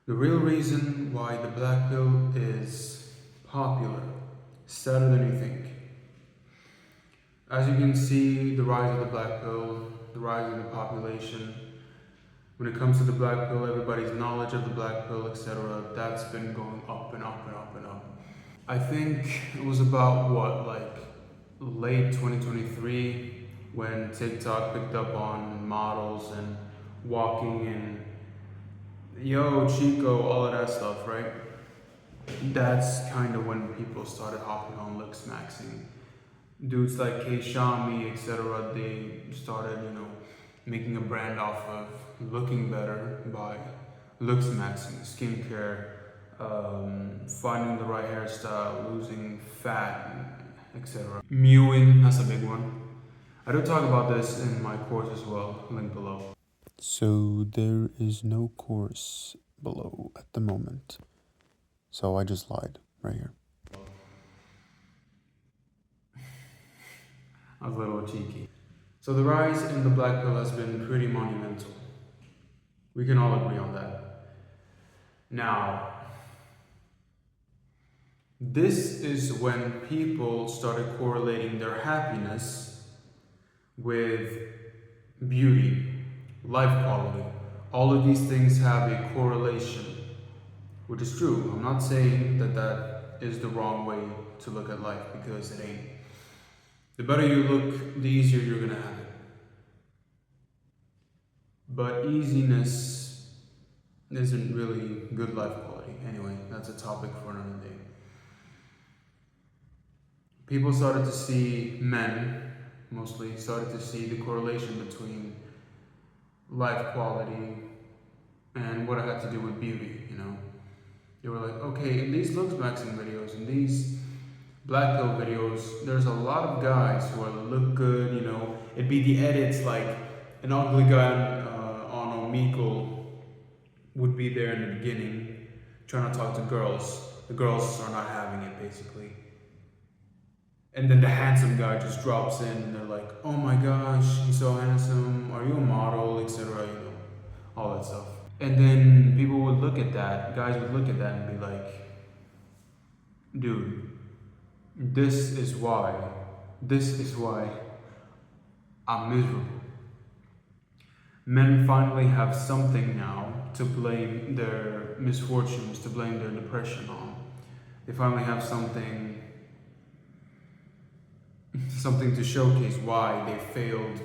The real reason why the black pill is popular, sadder than you think. As you can see, the rise of the black pill, the rise of the population. When it comes to the black pill, everybody's knowledge of the black pill, etc., that's been going up and up and up and up. I think it was about what, like late 2023 when TikTok picked up on models and walking and yo, Chico, all of that stuff, right? That's kind of when people started hopping on looks maxing. Dudes like K. Shami, etc., they started, making a brand off of looking better by looks maxing, skincare, finding the right hairstyle, losing fat, etc. Mewing, that's a big one. I do talk about this in my course as well, link below. So there is no course below at the moment. So I just lied right here. I was a little cheeky. So the rise in the black pill has been pretty monumental. We can all agree on that. Now, this is when people started correlating their happiness with beauty, life quality. All of these things have a correlation, which is true. I'm not saying that that is the wrong way to look at life because it ain't. The better you look, the easier you're gonna have it. But easiness isn't really good life quality. Anyway, that's a topic for another day. People started to see, men mostly, started to see the correlation between life quality and what it had to do with beauty. They were like, okay, in these looks maxing videos, in these black pill videos, there's a lot of guys who are look good. It'd be the edits like an ugly guy on Omegle would be there in the beginning trying to talk to girls. The girls are not having it basically. And then the handsome guy just drops in and they're like, oh my gosh, he's so handsome, are you a model, etc., all that stuff. And then people would look at that, guys would look at that and be like, dude, this is why, this is why I'm miserable. Men finally have something now to blame their misfortunes, to blame their depression on. They finally have something to showcase why they failed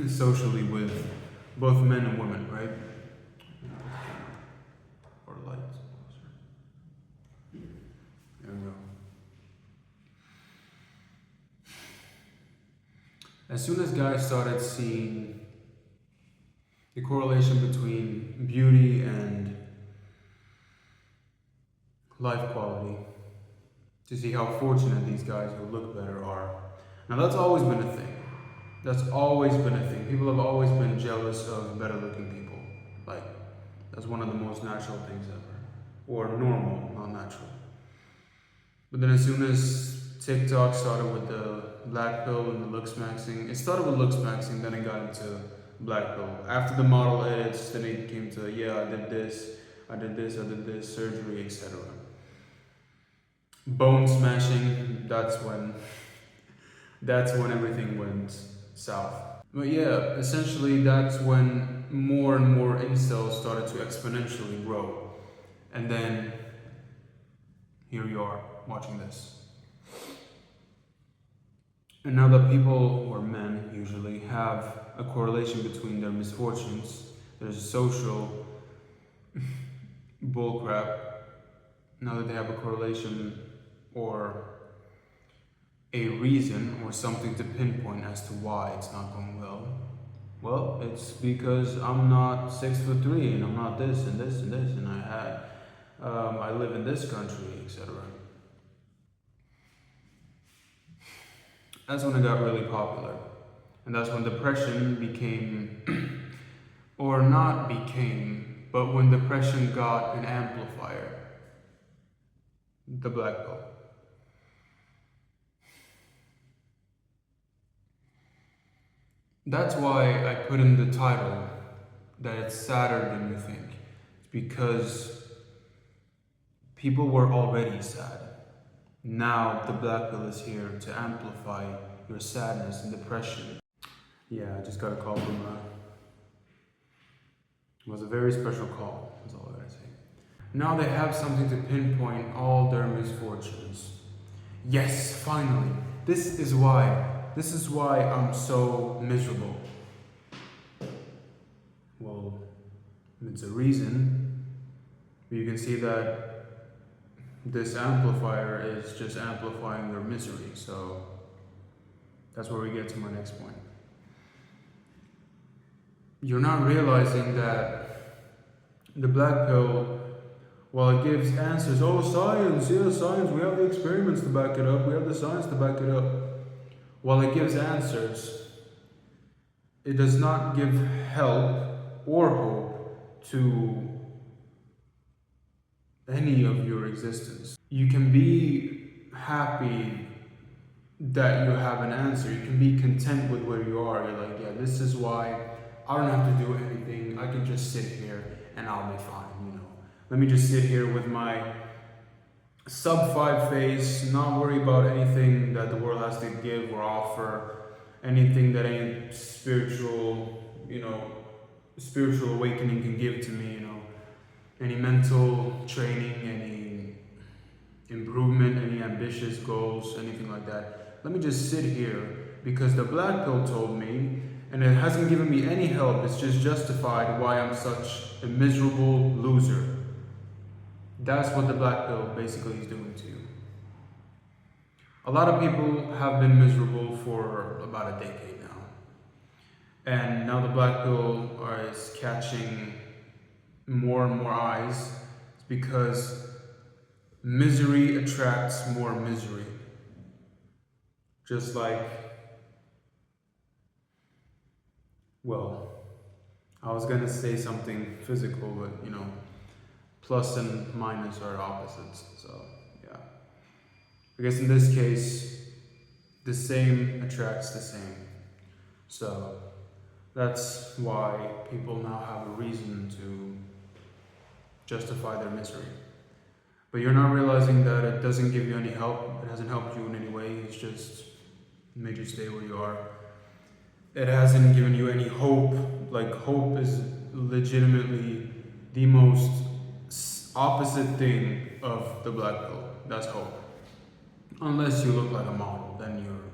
socially with both men and women, right? Or lights. There we go. As soon as guys started seeing the correlation between beauty and life quality, to see how fortunate these guys who look better are. Now that's always been a thing. That's always been a thing. People have always been jealous of better looking people. Like, that's one of the most natural things ever. Or normal, not natural. But then as soon as TikTok started with the black pill and the looks maxing, it started with looks maxing, then it got into black pill. After the model edits, then it came to, yeah, I did this, I did this, I did this, surgery, etc. Bone smashing, that's when everything went south. But yeah, essentially that's when more and more incels started to exponentially grow. And then here you are watching this. And now that people, or men usually, have a correlation between their misfortunes, there's a social bullcrap. Now that they have a correlation or a reason or something to pinpoint as to why it's not going well. Well, it's because I'm not 6'3" and I'm not this and this and this and I live in this country, etc. That's when it got really popular, and that's when depression became, or not became, but when depression got an amplifier, the black pill. That's why I put in the title that it's sadder than you think. because people were already sad. Now the black pill is here to amplify your sadness and depression. Yeah, I just got a call from it was a very special call, that's all I gotta say. Now they have something to pinpoint all their misfortunes. Yes, finally. This is why I'm so miserable. Well, it's a reason. You can see that this amplifier is just amplifying their misery. So that's where we get to my next point. You're not realizing that the black pill, while it gives answers, oh, science, yeah, science, we have the experiments to back it up, we have the science to back it up. While it gives answers, it does not give help or hope to any of your existence. You can be happy that you have an answer. You can be content with where you are. You're like, yeah, this is why I don't have to do anything. I can just sit here and I'll be fine, you know. Let me just sit here with my sub 5 face, not worry about anything that the world has to give or offer, anything that any spiritual, spiritual awakening can give to me, any mental training, any improvement, any ambitious goals, anything like that. Let me just sit here because the black pill told me, and it hasn't given me any help, it's just justified why I'm such a miserable loser. That's what the black pill basically is doing to you. A lot of people have been miserable for about a decade now. And now the black pill is catching more and more eyes. It's because misery attracts more misery. Just like, well, I was gonna say something physical, but plus and minus are opposites, so yeah. I guess in this case, the same attracts the same. So that's why people now have a reason to justify their misery. But you're not realizing that it doesn't give you any help. It hasn't helped you in any way. It's just made you stay where you are. It hasn't given you any hope. Like, hope is legitimately the most opposite thing of the black pill. That's hope. Unless you look like a model, then you're...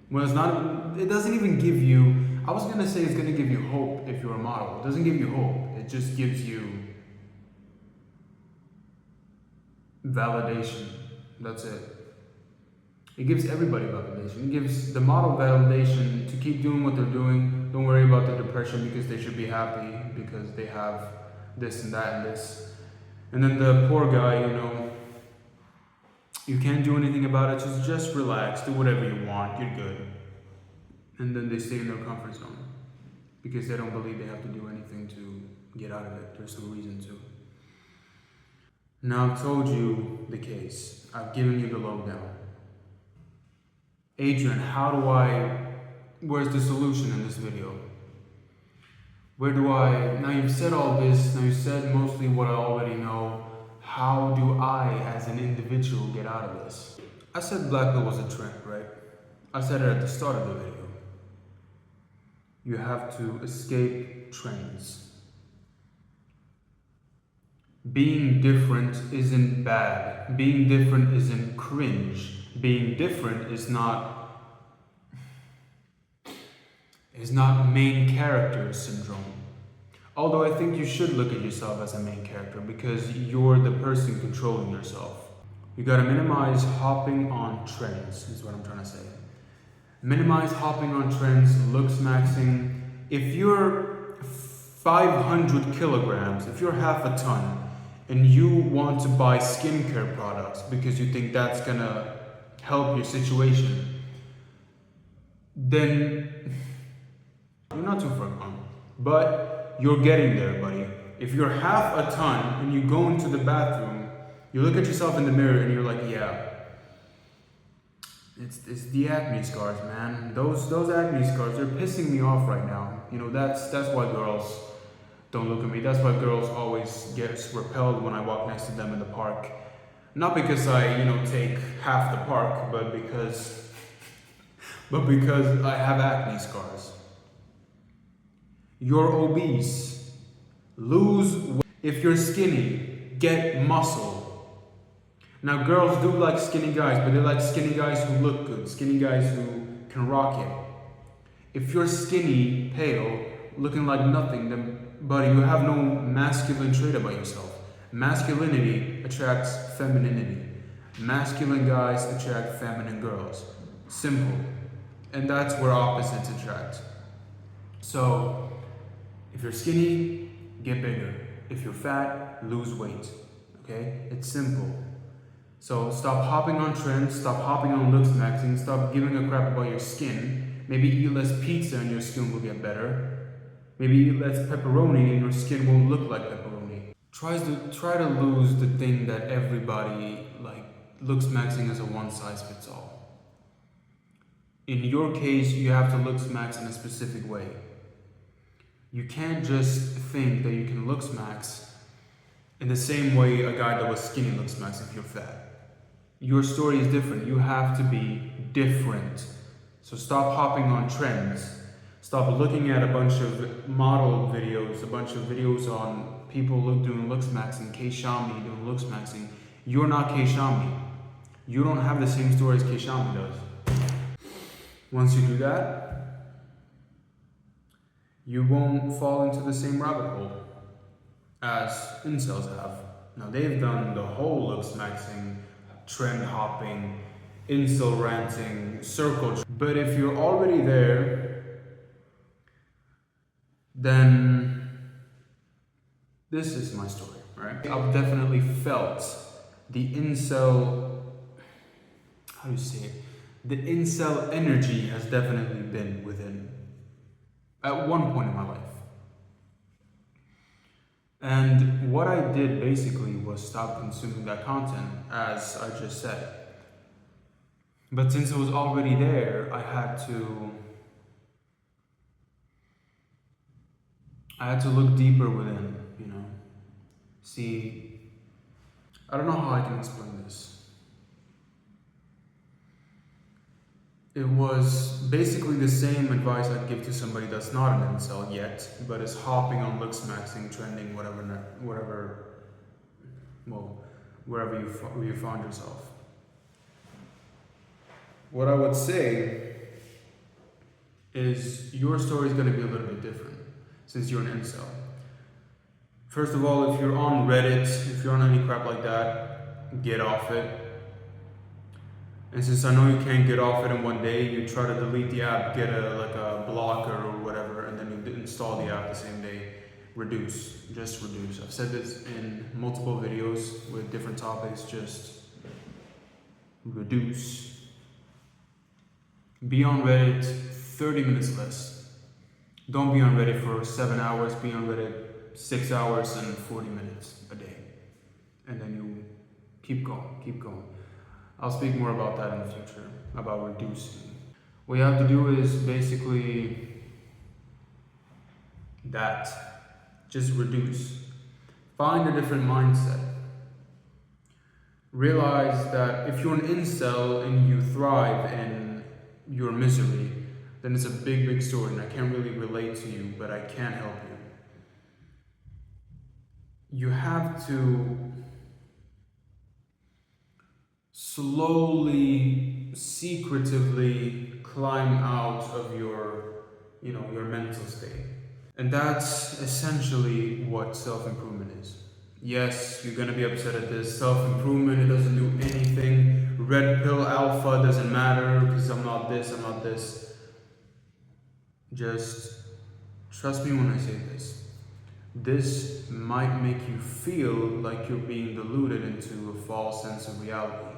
Well, it's not... It doesn't even give you... I was gonna say it's gonna give you hope if you're a model. It doesn't give you hope. It just gives you validation. That's it. It gives everybody validation. It gives the model validation to keep doing what they're doing. Don't worry about the depression because they should be happy because they have this and that and this. And then the poor guy, you can't do anything about it. Just relax. Do whatever you want. You're good. And then they stay in their comfort zone because they don't believe they have to do anything to get out of it. There's no reason to. Now I've told you the case. I've given you the lowdown. Adrian, where's the solution in this video? Now you've said all this, now you've said mostly what I already know. How do I, as an individual, get out of this? I said black pill was a trend, right? I said it at the start of the video. You have to escape trends. Being different isn't bad. Being different isn't cringe. Being different is not main character syndrome. Although I think you should look at yourself as a main character because you're the person controlling yourself. You gotta minimize hopping on trends, is what I'm trying to say. Minimize hopping on trends, looks maxing. If you're 500 kilograms, if you're half a ton, and you want to buy skincare products because you think that's gonna help your situation, then you're not too far gone. But you're getting there, buddy. If you're half a ton and you go into the bathroom, you look at yourself in the mirror and you're like, yeah, it's the acne scars, man. Those acne scars, they're pissing me off right now. That's why girls Don't look at me. That's why girls always get repelled when I walk next to them in the park. Not because I, take half the park, but because I have acne scars. You're obese. Lose weight. If you're skinny, get muscle. Now, girls do like skinny guys, but they like skinny guys who look good, skinny guys who can rock it. If you're skinny, pale, looking like nothing, then, buddy, you have no masculine trait about yourself. Masculinity attracts femininity. Masculine guys attract feminine girls. Simple. And that's where opposites attract. So, if you're skinny, get bigger. If you're fat, lose weight. Okay? It's simple. So stop hopping on trends, stop hopping on looks maxing, stop giving a crap about your skin. Maybe eat less pizza and your skin will get better. Maybe eat less pepperoni and your skin won't look like pepperoni. Try to lose the thing that everybody looks maxing as a one size fits all. In your case, you have to looks max in a specific way. You can't just think that you can looks max in the same way a guy that was skinny looks max if you're fat. Your story is different. You have to be different. So stop hopping on trends. Stop looking at a bunch of model videos, a bunch of videos on people doing looks maxing, K Shami doing looks maxing. You're not K Shami. You don't have the same story as K Shami does. Once you do that, you won't fall into the same rabbit hole as incels have. Now they've done the whole looks maxing, trend hopping, incel ranting, circle. But if you're already there, then this is my story, right? I've definitely felt the incel, how do you say it? The incel energy has definitely been within at one point in my life. And what I did basically was stop consuming that content, as I just said. But since it was already there, I had to look deeper within, See, I don't know how I can explain this. It was basically the same advice I'd give to somebody that's not an incel yet, but is hopping on looks maxing, trending, wherever you found yourself. What I would say is your story is going to be a little bit different since you're an incel. First of all, if you're on Reddit, if you're on any crap like that, get off it. And since I know you can't get off it in one day, you try to delete the app, get a blocker or whatever, and then you install the app the same day. Just reduce. I've said this in multiple videos with different topics, just reduce. Be on Reddit 30 minutes less. Don't be on Reddit for 7 hours, be on Reddit 6 hours and 40 minutes a day. And then you keep going. I'll speak more about that in the future, about reducing. What you have to do is basically just reduce. Find a different mindset. Realize that if you're an incel and you thrive in your misery, then it's a big story and I can't really relate to you, but I can help you. You have to slowly, secretively climb out of your mental state. And that's essentially what self-improvement is. Yes, you're gonna be upset at this. Self-improvement, it doesn't do anything. Red pill alpha doesn't matter because I'm not this. Just trust me when I say this. This might make you feel like you're being deluded into a false sense of reality.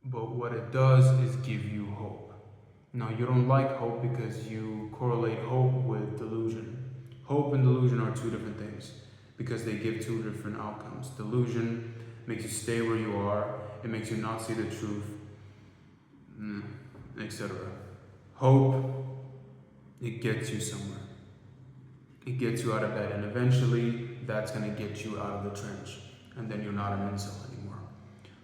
But what it does is give you hope. Now, you don't like hope because you correlate hope with delusion. Hope and delusion are two different things because they give two different outcomes. Delusion makes you stay where you are, it makes you not see the truth, etc. Hope, it gets you somewhere. It gets you out of bed, and eventually that's going to get you out of the trench, and then you're not an incel anymore.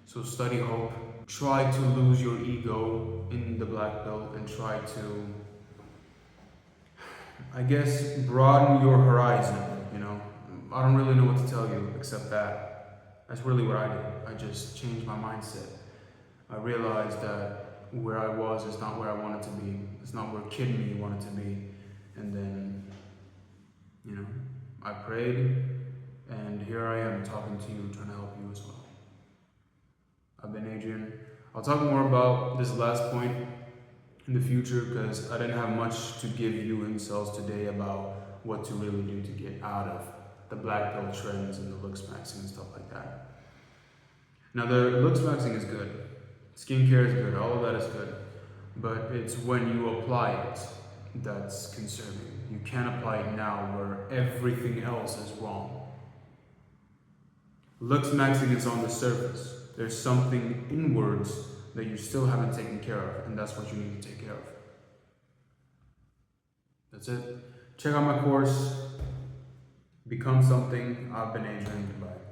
So study hope. Try to lose your ego in the black belt and try to, I guess, broaden your horizon. I don't really know what to tell you except that. That's really what I did. I just changed my mindset. I realized that where I was is not where I wanted to be. It's not where kid me wanted to be. And then, I prayed, and here I am talking to you, trying to help you as well. I've been Adrian. I'll talk more about this last point in the future because I didn't have much to give you incels today about what to really do to get out of the black belt trends and the looks maxing and stuff like that. Now, the looks maxing is good. Skincare is good. All of that is good. But it's when you apply it that's concerning. You can't apply it now where everything else is wrong. Looks maxing is on the surface. There's something inwards that you still haven't taken care of, and that's what you need to take care of. That's it. Check out my course. Become something. I've been Adrian. Goodbye.